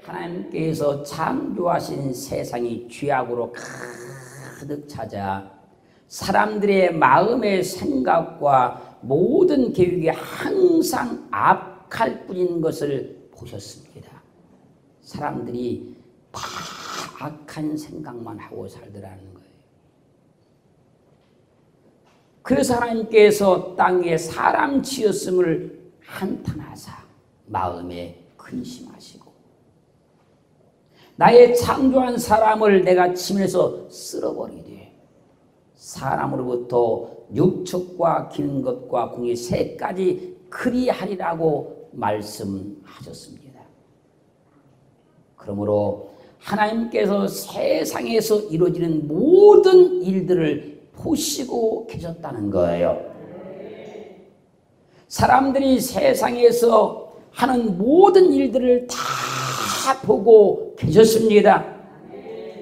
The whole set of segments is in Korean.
하나님께서 창조하신 세상이 죄악으로 가득 차자 사람들의 마음의 생각과 모든 계획이 항상 악할 뿐인 것을 보셨습니다. 사람들이 다 악한 생각만 하고 살더라는 거예요. 그래서 하나님께서 땅에 사람 지었음을 한탄하사 마음에 근심하시고 나의 창조한 사람을 내가 지면에서 쓸어버리되 사람으로부터 육축과 기는 것과 궁이 세 가지 그리하리라고 말씀하셨습니다. 그러므로 하나님께서 세상에서 이루어지는 모든 일들을 보시고 계셨다는 거예요. 사람들이 세상에서 하는 모든 일들을 다 보고 계셨습니다.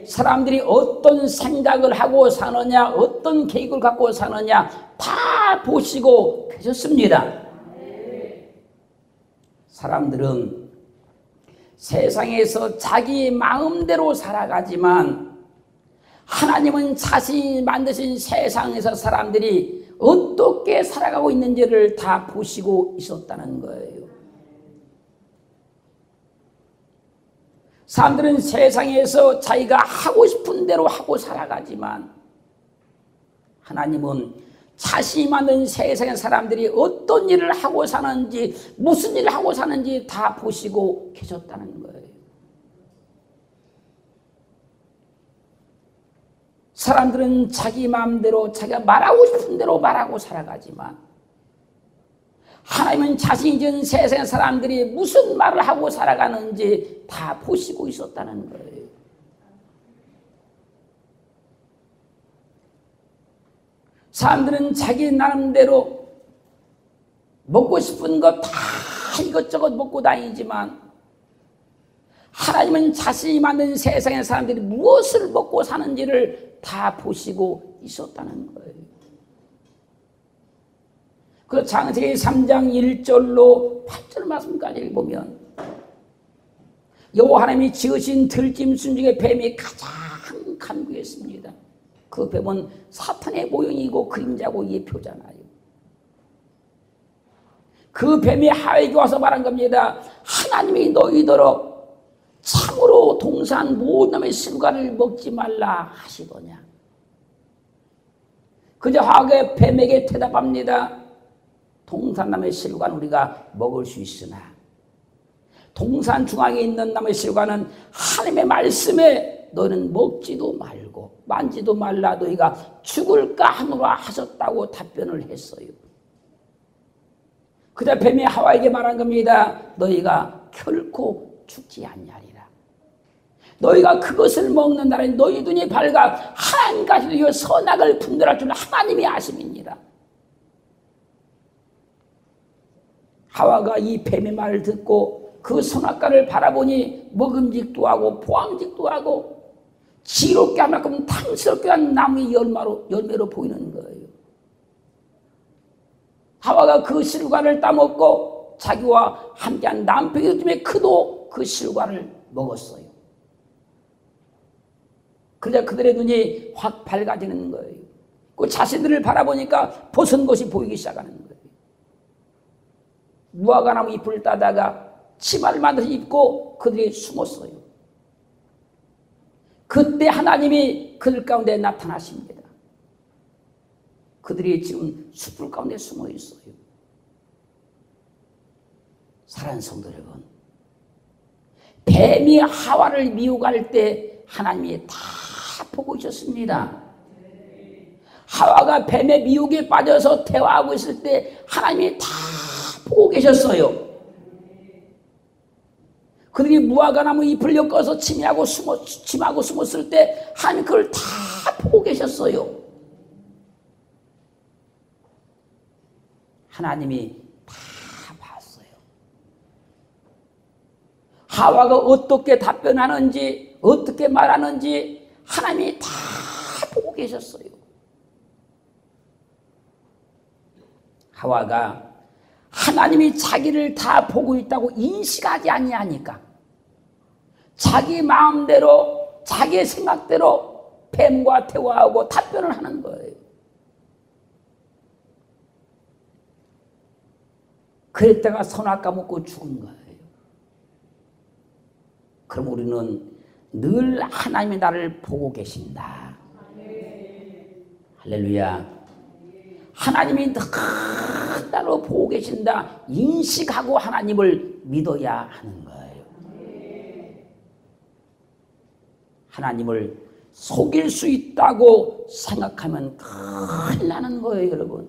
사람들이 어떤 생각을 하고 사느냐, 어떤 계획을 갖고 사느냐 다 보시고 계셨습니다. 사람들은 세상에서 자기 마음대로 살아가지만 하나님은 자신이 만드신 세상에서 사람들이 어떻게 살아가고 있는지를 다 보시고 있었다는 거예요. 사람들은 세상에서 자기가 하고 싶은 대로 하고 살아가지만 하나님은 자신이 만든 세상의 사람들이 어떤 일을 하고 사는지 무슨 일을 하고 사는지 다 보시고 계셨다는 거예요. 사람들은 자기 마음대로 자기가 말하고 싶은 대로 말하고 살아가지만 하나님은 자신이 지은 세상의 사람들이 무슨 말을 하고 살아가는지 다 보시고 있었다는 거예요. 사람들은 자기 나름대로 먹고 싶은 거 다 이것저것 먹고 다니지만 하나님은 자신이 만든 세상의 사람들이 무엇을 먹고 사는지를 다 보시고 있었다는 거예요. 그 창세기 3장 1절로 8절 말씀까지 보면 여호와 하나님이 지으신 들짐승 중에 뱀이 가장 간구했습니다. 그 뱀은 사탄의 모형이고 그림자고 예표잖아요. 그 뱀이 하와에게 와서 말한 겁니다. 하나님이 너희더러 참으로 동산 모든 놈의 실과를 먹지 말라 하시더냐. 그저 하와가 뱀에게 대답합니다. 동산나무의 실과는 우리가 먹을 수 있으나 동산 중앙에 있는 나무의 실과는 하나님의 말씀에 너는 먹지도 말고 만지도 말라 너희가 죽을까 하노라 하셨다고 답변을 했어요. 그자 뱀이 하와에게 말한 겁니다. 너희가 결코 죽지 않냐리라. 너희가 그것을 먹는 날엔 너희 눈이 밝아 하나님까지도 선악을 분별할 줄 하나님이 아심이니라. 하와가 이 뱀의 말을 듣고 그 선악과를 바라보니 먹음직도 하고 보암직도 하고 지롭게 할 만큼 탐스럽게 한 나무의 열매로 보이는 거예요. 하와가 그 실과를 따먹고 자기와 함께한 남편이 때문에 그도 그 실과를 먹었어요. 그러자 그들의 눈이 확 밝아지는 거예요. 그 자신들을 바라보니까 벗은 것이 보이기 시작하는 거예요. 무화과나무 잎을 따다가 치마를 만들어서 입고 그들이 숨었어요. 그때 하나님이 그들 가운데 나타나십니다. 그들이 지금 숯불 가운데 숨어 있어요. 사랑하는 성도 여러분, 뱀이 하와를 미혹할 때 하나님이 다 보고 있었습니다. 하와가 뱀의 미혹에 빠져서 대화하고 있을 때 하나님이 다 보고 계셨어요. 그들이 무화과나무 잎을 엮어서 침하고 숨었을 때 하나님 그걸 다 보고 계셨어요. 하나님이 다 봤어요. 하와가 어떻게 답변하는지 어떻게 말하는지 하나님이 다 보고 계셨어요. 하와가 하나님이 자기를 다 보고 있다고 인식하지 아니하니까 자기 마음대로 자기 생각대로 뱀과 대화하고 답변을 하는 거예요. 그랬다가 선악 까먹고 죽은 거예요. 그럼 우리는 늘 하나님이 나를 보고 계신다. 할렐루야. 하나님이 늘 나를 보고 계신다 인식하고 하나님을 믿어야 하는 거예요. 하나님을 속일 수 있다고 생각하면 큰일 나는 거예요, 여러분.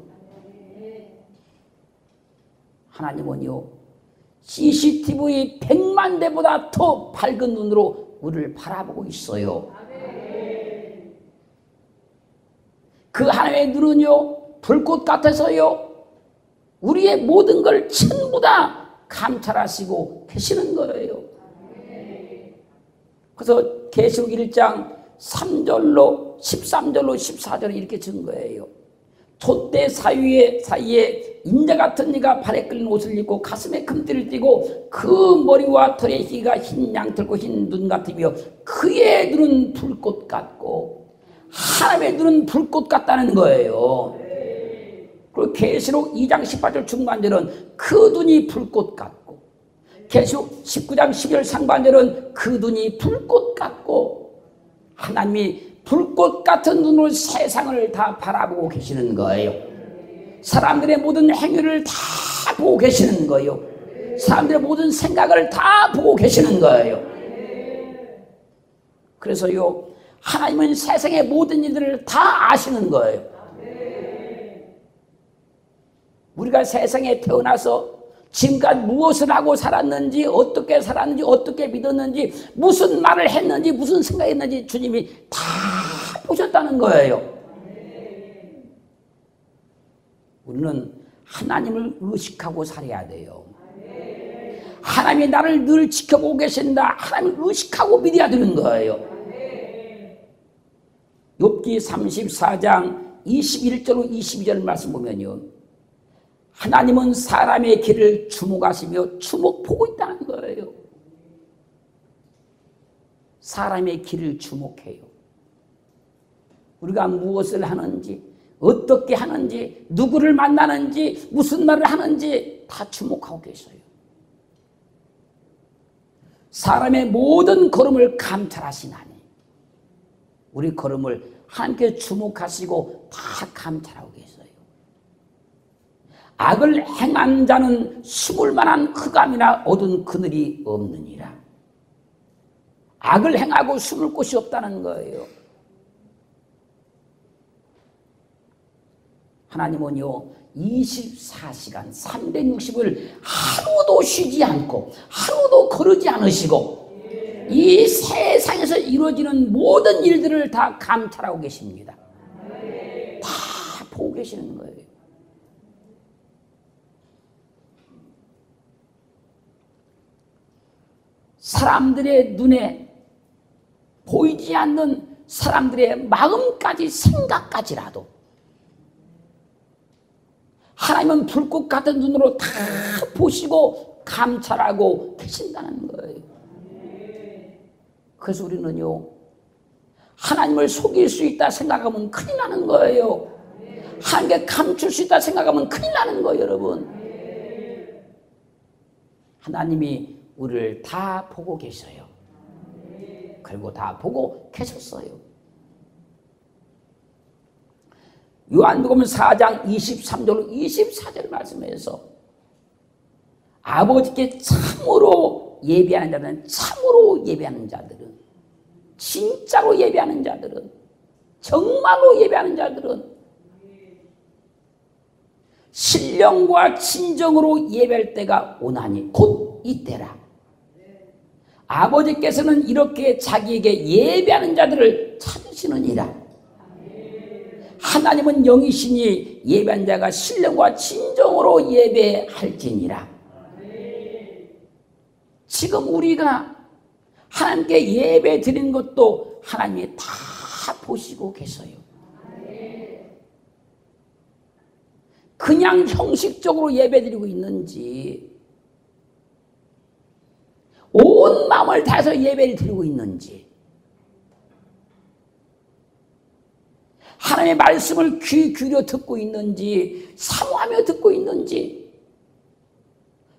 하나님은요, CCTV 100만 대보다 더 밝은 눈으로 우리를 바라보고 있어요. 그 하나님의 눈은요, 불꽃 같아서요, 우리의 모든 걸 전부 다 감찰하시고 계시는 거예요. 그래서 계시록 1장 3절로 13절로 14절에 이렇게 준 거예요. 돛대 사이에 인자 같은 이가 발에 끌린 옷을 입고 가슴에 금띠를 띠고 그 머리와 털에 희가 흰 양털고 흰 눈 같으며 그의 눈은 불꽃 같고 하나님의 눈은 불꽃 같다는 거예요. 그리고 계시록 2장 18절 중반절은 그 눈이 불꽃 같고 계시록 19장 12절 상반절은 그 눈이 불꽃 같고 하나님이 불꽃 같은 눈으로 세상을 다 바라보고 계시는 거예요. 사람들의 모든 행위를 다 보고 계시는 거예요. 사람들의 모든 생각을 다 보고 계시는 거예요. 그래서요, 하나님은 세상의 모든 일들을 다 아시는 거예요. 우리가 세상에 태어나서 지금까지 무엇을 하고 살았는지, 어떻게 믿었는지, 무슨 말을 했는지, 무슨 생각했는지 주님이 다 보셨다는 거예요. 우리는 하나님을 의식하고 살아야 돼요. 하나님이 나를 늘 지켜보고 계신다. 하나님을 의식하고 믿어야 되는 거예요. 욥기 34장 21절로 22절 말씀 보면요, 하나님은 사람의 길을 주목하시며 보고 있다는 거예요. 사람의 길을 주목해요. 우리가 무엇을 하는지, 어떻게 하는지, 누구를 만나는지, 무슨 말을 하는지 다 주목하고 계셔요. 사람의 모든 걸음을 감찰하시나니 우리 걸음을 하나님께 주목하시고 다 감찰하고 계세요. 악을 행한 자는 숨을 만한 흑암이나 어두운 그늘이 없느니라. 악을 행하고 숨을 곳이 없다는 거예요. 하나님은요, 24시간 360을 하루도 쉬지 않고 하루도 거르지 않으시고 이 세상에서 이루어지는 모든 일들을 다 감찰하고 계십니다. 다 보고 계시는 거예요. 사람들의 눈에 보이지 않는 사람들의 마음까지, 생각까지라도 하나님은 불꽃 같은 눈으로 다 보시고 감찰하고 계신다는 거예요. 그래서 우리는요, 하나님을 속일 수 있다 생각하면 큰일 나는 거예요. 하나님께 감출 수 있다 생각하면 큰일 나는 거예요, 여러분. 하나님이 우리를 다 보고 계셔요. 그리고 다 보고 계셨어요. 요한복음 4장 23절로 24절 말씀에서 아버지께 참으로 예배하는 자들은, 참으로 예배하는 자들은, 진짜로 예배하는 자들은, 정말로 예배하는 자들은 신령과 진정으로 예배할 때가 오나니 곧 이때라. 아버지께서는 이렇게 자기에게 예배하는 자들을 찾으시느니라. 하나님은 영이시니 예배한 자가 신령과 진정으로 예배할지니라. 지금 우리가 하나님께 예배 드리는 것도 하나님이 다 보시고 계세요. 그냥 형식적으로 예배 드리고 있는지, 온 마음을 다해서 예배를 드리고 있는지, 하나님의 말씀을 귀 기울여 듣고 있는지, 사모하며 듣고 있는지,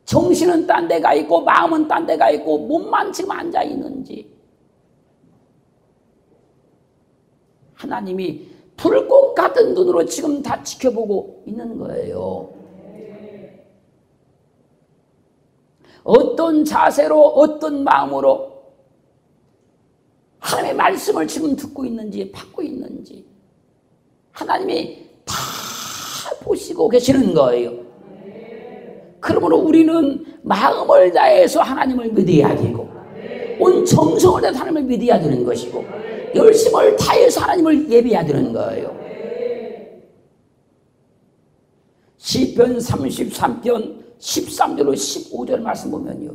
정신은 딴 데가 있고 마음은 딴 데가 있고 몸만 지금 앉아 있는지, 하나님이 불꽃 같은 눈으로 지금 다 지켜보고 있는 거예요. 어떤 자세로, 어떤 마음으로 하나님의 말씀을 지금 듣고 있는지, 받고 있는지 하나님이 다 보시고 계시는 거예요. 그러므로 우리는 마음을 다해서 하나님을 믿어야 되고, 온 정성을 다해서 하나님을 믿어야 되는 것이고, 열심을 다해서 하나님을 예배해야 되는 거예요. 시편 33편 13절로 15절 말씀 보면요,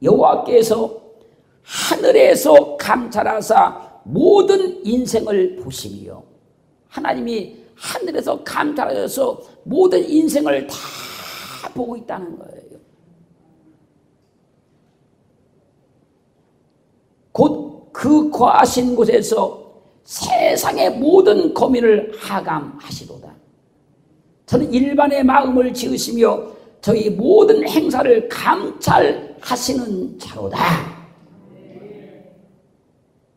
여호와께서 하늘에서 감찰하사 모든 인생을 보시며, 하나님이 하늘에서 감찰하셔서 모든 인생을 다 보고 있다는 거예요. 곧 그 거하신 곳에서 세상의 모든 고민을 하감하시도다. 저는 일반의 마음을 지으시며 저희 모든 행사를 감찰하시는 자로다.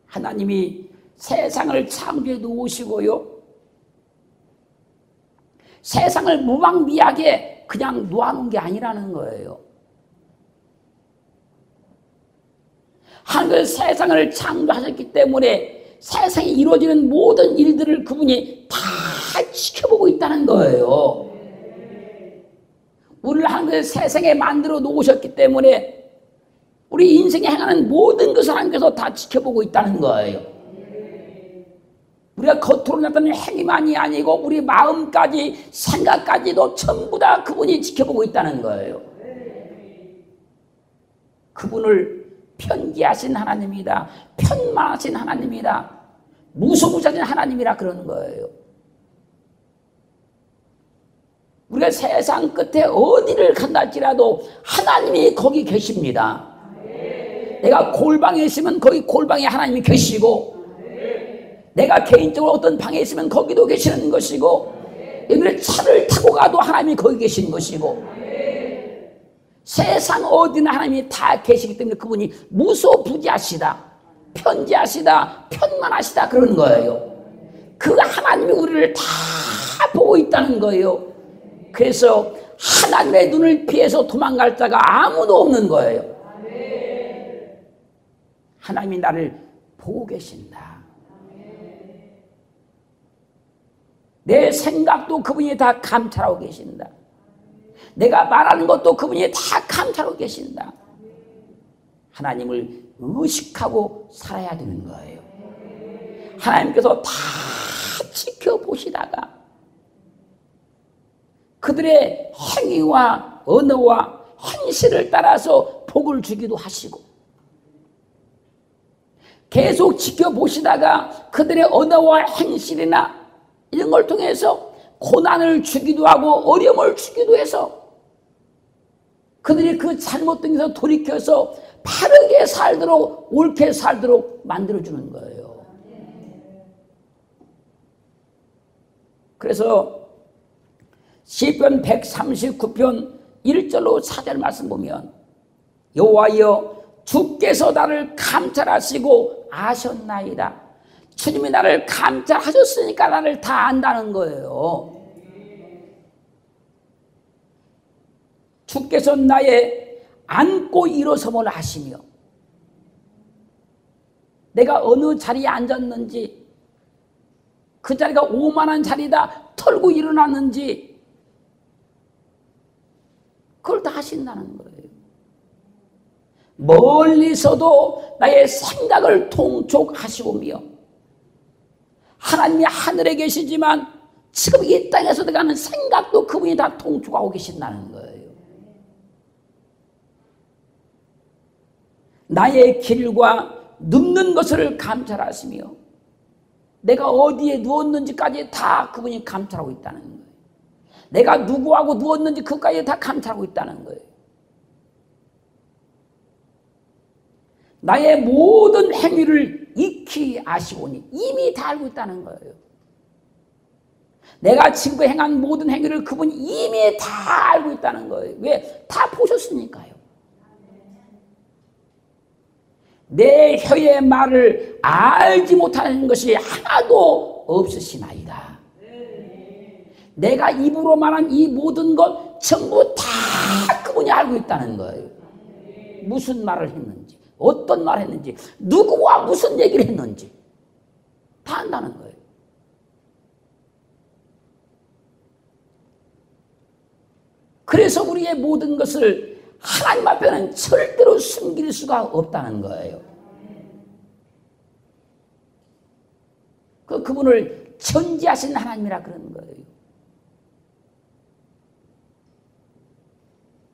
하나님이 세상을 창조해 놓으시고요, 세상을 무방비하게 그냥 놓아놓은 게 아니라는 거예요. 하나님께서 세상을 창조하셨기 때문에 세상에 이루어지는 모든 일들을 그분이 다 지켜보고 있다는 거예요. 우리를 하나님께서 세상에 만들어 놓으셨기 때문에 우리 인생에 행하는 모든 것을 하나님께서 다 지켜보고 있다는 거예요. 우리가 겉으로 나타나는 행위만이 아니고 우리 마음까지, 생각까지도 전부 다 그분이 지켜보고 있다는 거예요. 그분을 편기하신 하나님이다, 편만하신 하나님이다, 무소부자진 하나님이라 그러는 거예요. 우리가 세상 끝에 어디를 간다 할지라도 하나님이 거기 계십니다. 내가 골방에 있으면 거기 골방에 하나님이 계시고, 내가 개인적으로 어떤 방에 있으면 거기도 계시는 것이고, 여러분의 차를 타고 가도 하나님이 거기 계신 것이고, 세상 어디나 하나님이 다 계시기 때문에 그분이 무소부지하시다, 편지하시다, 편만하시다 그러는 거예요. 그 하나님이 우리를 다 보고 있다는 거예요. 그래서 하나님의 눈을 피해서 도망갈 자가 아무도 없는 거예요. 하나님이 나를 보고 계신다. 내 생각도 그분이 다 감찰하고 계신다. 내가 말하는 것도 그분이 다 감찰하고 계신다. 하나님을 의식하고 살아야 되는 거예요. 하나님께서 다 지켜보시다가 그들의 행위와 언어와 행실을 따라서 복을 주기도 하시고, 계속 지켜보시다가 그들의 언어와 행실이나 이런 걸 통해서 고난을 주기도 하고 어려움을 주기도 해서 그들이 그 잘못된 것에서 돌이켜서 바르게 살도록, 옳게 살도록 만들어주는 거예요. 그래서 시편 139편 1절로 4절 말씀 보면, 여호와여 주께서 나를 감찰하시고 아셨나이다. 주님이 나를 감찰하셨으니까 나를 다 안다는 거예요. 주께서 나의 앉고 일어섬을 하시며, 내가 어느 자리에 앉았는지, 그 자리가 오만한 자리다 털고 일어났는지 그걸 다 하신다는 거예요. 멀리서도 나의 생각을 통촉하시오며, 하나님이 하늘에 계시지만 지금 이 땅에서 내가 하는 생각도 그분이 다 통촉하고 계신다는 거예요. 나의 길과 눕는 것을 감찰하시며, 내가 어디에 누웠는지까지 다 그분이 감찰하고 있다는 거예요. 내가 누구하고 누웠는지 그까지 다 감찰하고 있다는 거예요. 나의 모든 행위를 익히 아시오니 이미 다 알고 있다는 거예요. 내가 지금 행한 모든 행위를 그분이 이미 다 알고 있다는 거예요. 왜? 다 보셨으니까요. 내 혀의 말을 알지 못하는 것이 하나도 없으시나이다. 내가 입으로 말한 이 모든 것 전부 다 그분이 알고 있다는 거예요. 무슨 말을 했는지, 어떤 말을 했는지, 누구와 무슨 얘기를 했는지 다 안다는 거예요. 그래서 우리의 모든 것을 하나님 앞에는 절대로 숨길 수가 없다는 거예요. 그분을 전지하신 하나님이라 그러는 거예요.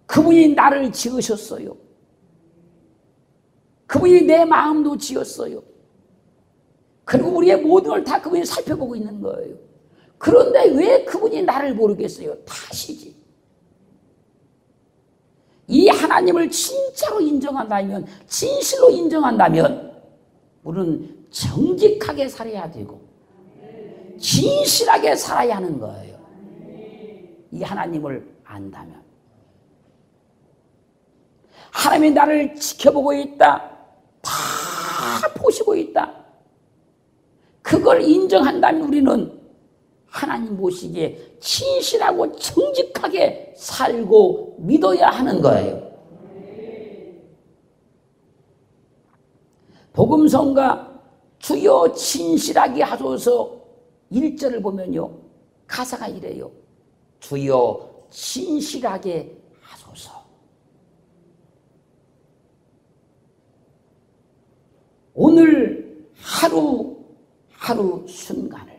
그분이 나를 지으셨어요. 그분이 내 마음도 지었어요. 그리고 우리의 모든 걸 다 그분이 살펴보고 있는 거예요. 그런데 왜 그분이 나를 모르겠어요? 다 아시지. 이 하나님을 진짜로 인정한다면, 진실로 인정한다면 우리는 정직하게 살아야 되고 진실하게 살아야 하는 거예요. 이 하나님을 안다면. 하나님이 나를 지켜보고 있다. 다 보시고 있다. 그걸 인정한다면 우리는 하나님 보시기에 진실하고 정직하게 살고 믿어야 하는 거예요. 복음성가 주여 진실하게 하소서 1절을 보면요, 가사가 이래요. 주여 진실하게 하소서. 오늘 하루 순간을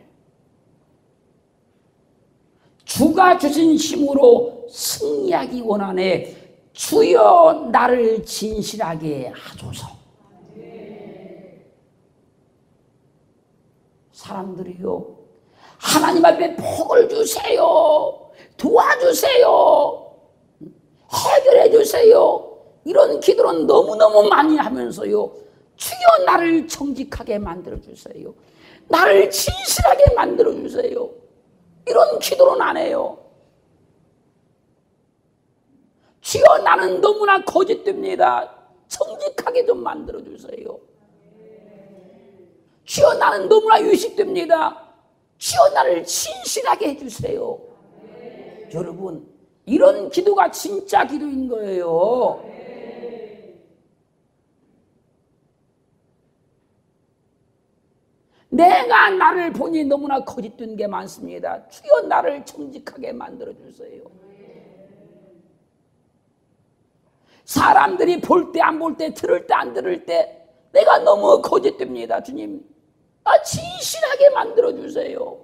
주가 주신 힘으로 승리하기 원하네. 주여 나를 진실하게 하소서. 사람들이요, 하나님 앞에 복을 주세요, 도와주세요, 해결해 주세요, 이런 기도는 너무너무 많이 하면서요, 주여 나를 정직하게 만들어 주세요, 나를 진실하게 만들어 주세요, 이런 기도는 안 해요. 주여 나는 너무나 거짓됩니다, 정직하게 좀 만들어 주세요. 주여 나는 너무나 유식됩니다, 주여 나를 진실하게 해주세요. 여러분, 이런 기도가 진짜 기도인 거예요. 내가 나를 보니 너무나 거짓된 게 많습니다. 주여 나를 정직하게 만들어주세요. 사람들이 볼 때 안 볼 때, 들을 때 안 들을 때 내가 너무 거짓됩니다. 주님, 진실하게 만들어주세요.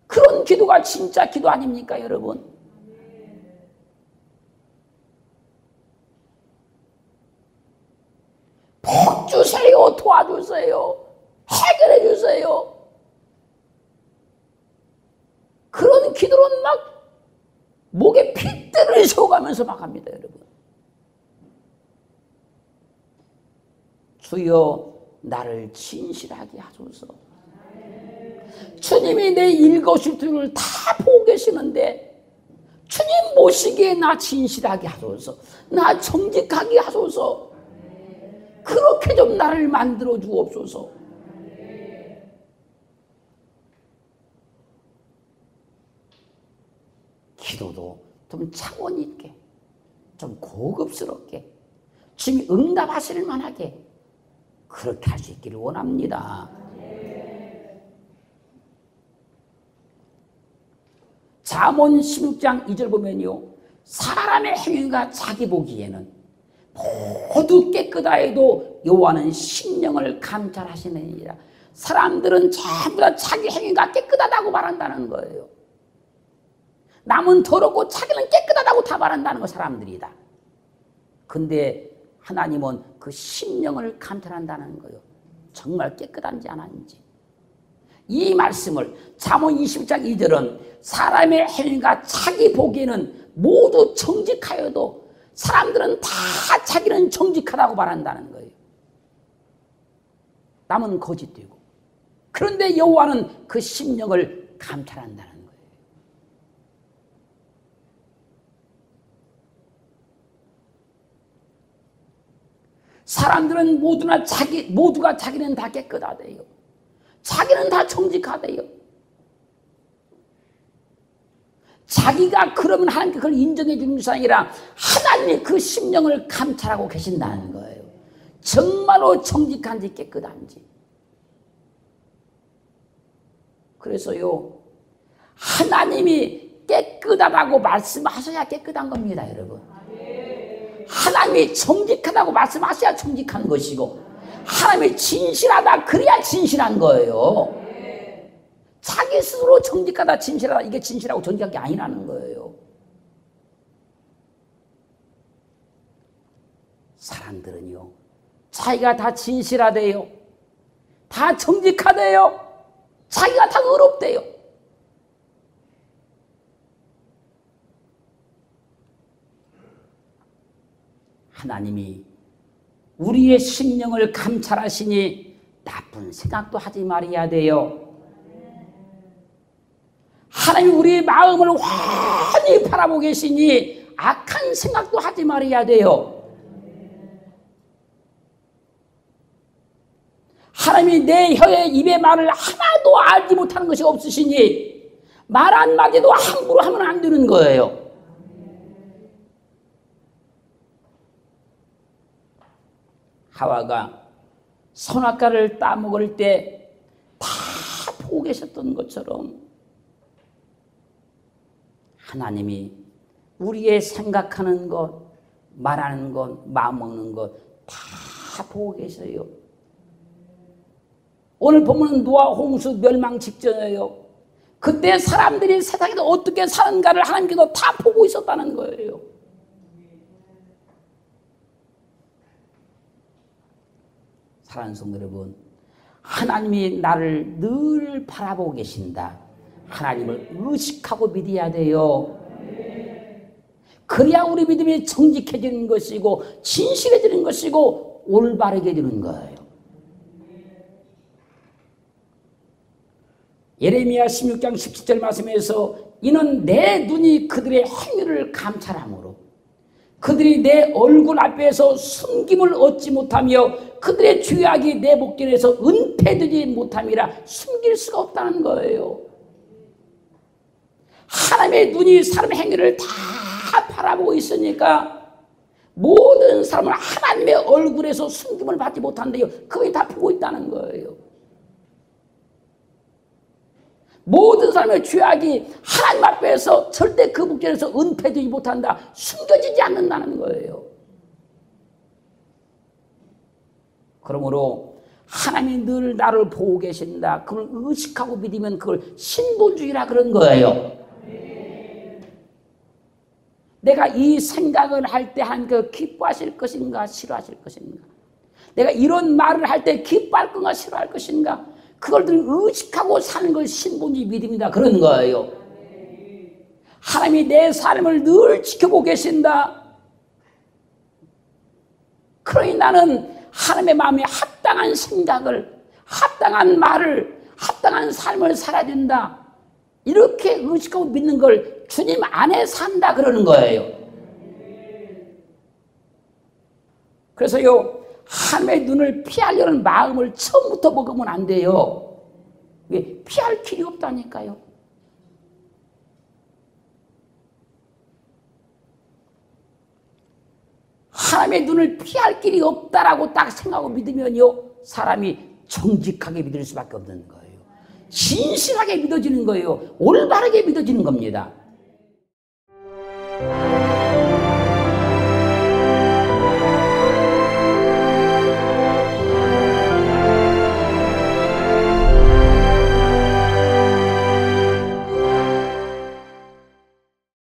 그런 기도가 진짜 기도 아닙니까, 여러분? 복 주세요, 도와주세요, 해결해 주세요. 그런 기도는 막 목에 핏대를 세워가면서 막 합니다, 여러분. 주여 나를 진실하게 하소서. 주님이 내 일거수일투족을 다 보고 계시는데 주님 보시기에 나 진실하게 하소서, 나 정직하게 하소서. 그렇게 좀 나를 만들어 주옵소서. 기도도 좀 차원 있게, 좀 고급스럽게, 주님이 응답하실 만하게 그렇게 할 수 있기를 원합니다. 잠언 16장 2절 보면요, 사람의 행위가 자기 보기에는 모두 깨끗하 해도 여호와는 심령을 감찰하시느니라. 사람들은 전부 다 자기 행위가 깨끗하다고 말한다는 거예요. 남은 더럽고 자기는 깨끗하다고 다 말한다는 거, 사람들이다. 근데 하나님은 그 심령을 감찰한다는 거예요. 정말 깨끗한지 안 한지. 이 말씀을 잠언 20장 2절은 사람의 행위가 자기 보기에는 모두 정직하여도 사람들은 다 자기는 정직하다고 말한다는 거예요. 남은 거짓되고. 그런데 여호와는 그 심령을 감찰한다는 거예요. 사람들은 모두가 자기는 다 깨끗하대요. 자기는 다 정직하대요. 자기가 그러면 하나님께 그걸 인정해 주는 것이 아니라 하나님이 그 심령을 감찰하고 계신다는 거예요. 정말로 정직한지 깨끗한지. 그래서요, 하나님이 깨끗하다고 말씀하셔야 깨끗한 겁니다, 여러분. 하나님이 정직하다고 말씀하셔야 정직한 것이고, 하나님이 진실하다 그래야 진실한 거예요. 자기 스스로 정직하다 진실하다 이게 진실하고 정직한 게 아니라는 거예요. 사람들은요, 자기가 다 진실하대요. 다 정직하대요. 자기가 다 의롭대요. 하나님이 우리의 심령을 감찰하시니 나쁜 생각도 하지 말아야 돼요. 하나님이 우리의 마음을 환히 바라보고 계시니 악한 생각도 하지 말아야 돼요. 하나님이 내 혀에 입의 말을 하나도 알지 못하는 것이 없으시니 말 한마디도 함부로 하면 안 되는 거예요. 하와가 선악과를 따먹을 때 다 보고 계셨던 것처럼 하나님이 우리의 생각하는 것, 말하는 것, 마음먹는 것 다 보고 계셔요. 오늘 보면 노아 홍수 멸망 직전이에요. 그때 사람들이 세상에서 어떻게 사는가를 하나님께서 다 보고 있었다는 거예요. 사랑하는 성도 여러분, 하나님이 나를 늘 바라보고 계신다. 하나님을 의식하고 믿어야 돼요. 그래야 우리 믿음이 정직해지는 것이고 진실해지는 것이고 올바르게 되는 거예요. 예레미야 16장 17절 말씀에서 이는 내 눈이 그들의 행위를 감찰함으로 그들이 내 얼굴 앞에서 숨김을 얻지 못하며 그들의 죄악이 내 목전에서 은폐되지 못함이라 숨길 수가 없다는 거예요. 하나님의 눈이 사람의 행위를 다 바라보고 있으니까 모든 사람은 하나님의 얼굴에서 숨김을 받지 못한대요. 그분이 다 보고 있다는 거예요. 모든 사람의 죄악이 하나님 앞에서 절대 그 목전에서 은폐되지 못한다. 숨겨지지 않는다는 거예요. 그러므로 하나님이 늘 나를 보고 계신다. 그걸 의식하고 믿으면 그걸 신본주의라 그런 거예요. 내가 이 생각을 할 때 하나님께서 기뻐하실 것인가 싫어하실 것인가, 내가 이런 말을 할 때 기뻐할 건가 싫어할 것인가, 그걸 늘 의식하고 사는 걸 신본주의 믿음이다 그런 거예요. 하나님이 내 삶을 늘 지켜보고 계신다. 그러니 나는 하나님의 마음에 합당한 생각을, 합당한 말을, 합당한 삶을 살아야 된다. 이렇게 의식하고 믿는 걸 주님 안에 산다 그러는 거예요. 그래서요, 하나님의 눈을 피하려는 마음을 처음부터 먹으면 안 돼요. 왜? 피할 길이 없다니까요. 하나님의 눈을 피할 길이 없다라고 딱 생각하고 믿으면요, 사람이 정직하게 믿을 수밖에 없는 거예요. 진실하게 믿어지는 거예요. 올바르게 믿어지는 겁니다.